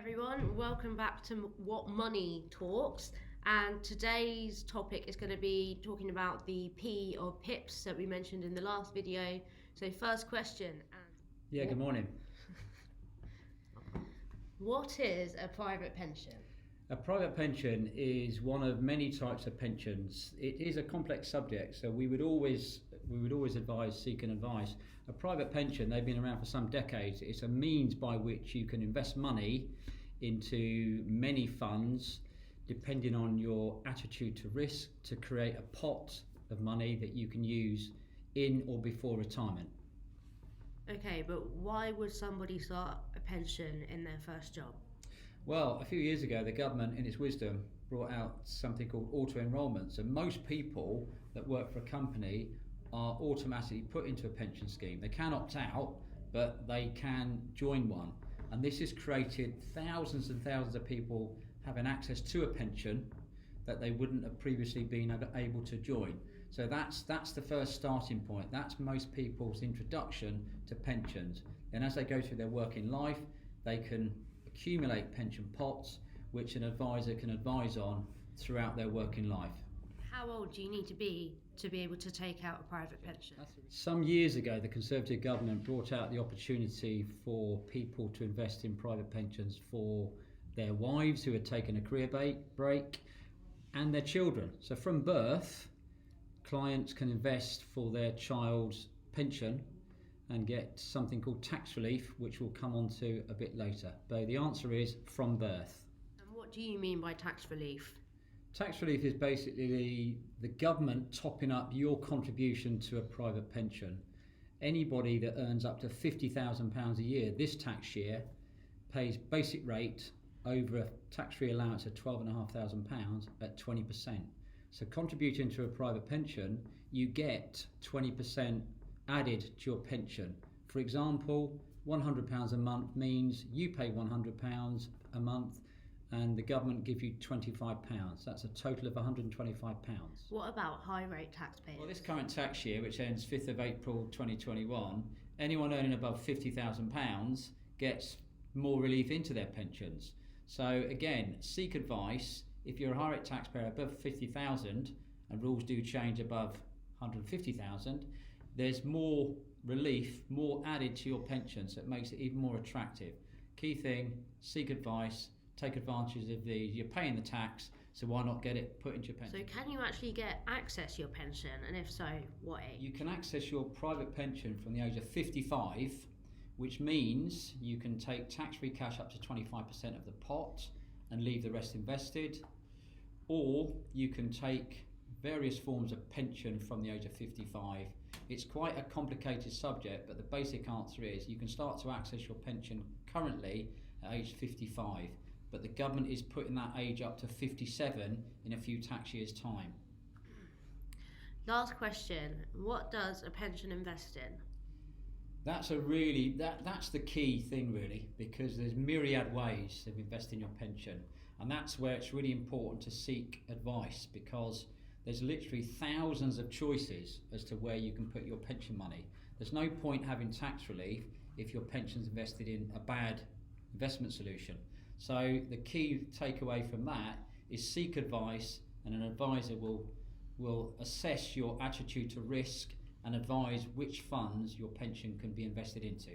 everyone, welcome back to Wattmoney Talks, and today's topic is going to be talking about the P of PIPs that we mentioned in the last video. So first question. Good morning. What is a private pension? A private pension is one of many types of pensions. It is a complex subject, so we would always advise seeking advice. A private pension, they've been around for some decades. It's a means by which you can invest money into many funds, depending on your attitude to risk, to create a pot of money that you can use in or before retirement. Okay, but why would somebody start a pension in their first job? Well, a few years ago, the government, in its wisdom, brought out something called auto-enrolment. So most people that work for a company are automatically put into a pension scheme. They can opt out, but they can join one. And this has created thousands and thousands of people having access to a pension that they wouldn't have previously been able to join. So that's the first starting point. That's most people's introduction to pensions. And as they go through their working life, they can accumulate pension pots which an advisor can advise on throughout their working life. How old do you need to be able to take out a private pension? Some years ago, the Conservative government brought out the opportunity for people to invest in private pensions for their wives who had taken a career break and their children. So from birth, clients can invest for their child's pension and get something called tax relief, which we'll come on to a bit later. But the answer is from birth. And what do you mean by tax relief? Tax relief is basically the government topping up your contribution to a private pension. Anybody that earns up to £50,000 a year this tax year pays basic rate over a tax-free allowance of £12,500 at 20%. So contributing to a private pension, you get 20% added to your pension. For example, £100 a month means you pay £100 a month and the government give you £25. That's a total of £125. What about high rate taxpayers? Well, this current tax year, which ends 5th of April 2021, anyone earning above £50,000 gets more relief into their pensions. So again, seek advice. If you're a high rate taxpayer above 50,000 and rules do change above 150,000, there's more relief, more added to your pension, so it makes it even more attractive. Key thing, seek advice, take advantage of these. You're paying the tax, so why not get it put into your pension? So can you actually get access to your pension, and if so, what age? You can access your private pension from the age of 55, which means you can take tax-free cash up to 25% of the pot and leave the rest invested, or you can take various forms of pension from the age of 55. It's quite a complicated subject, but the basic answer is you can start to access your pension currently at age 55, but the government is putting that age up to 57 in a few tax years' time. Last question, what does a pension invest in? That's the key thing really, because there's myriad ways of investing your pension, and that's where it's really important to seek advice, because there's literally thousands of choices as to where you can put your pension money. There's no point having tax relief if your pension's invested in a bad investment solution. So the key takeaway from that is seek advice, and an advisor will assess your attitude to risk and advise which funds your pension can be invested into.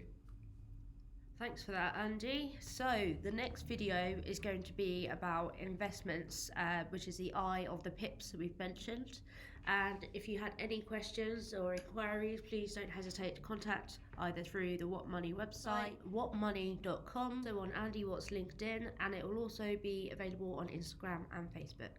Thanks for that, Andy. So the next video is going to be about investments, which is the I of the PIPs that we've mentioned. And if you had any questions or inquiries, please don't hesitate to contact either through the Wattmoney website, wattmoney.com, so on Andy Watt's LinkedIn, and it will also be available on Instagram and Facebook.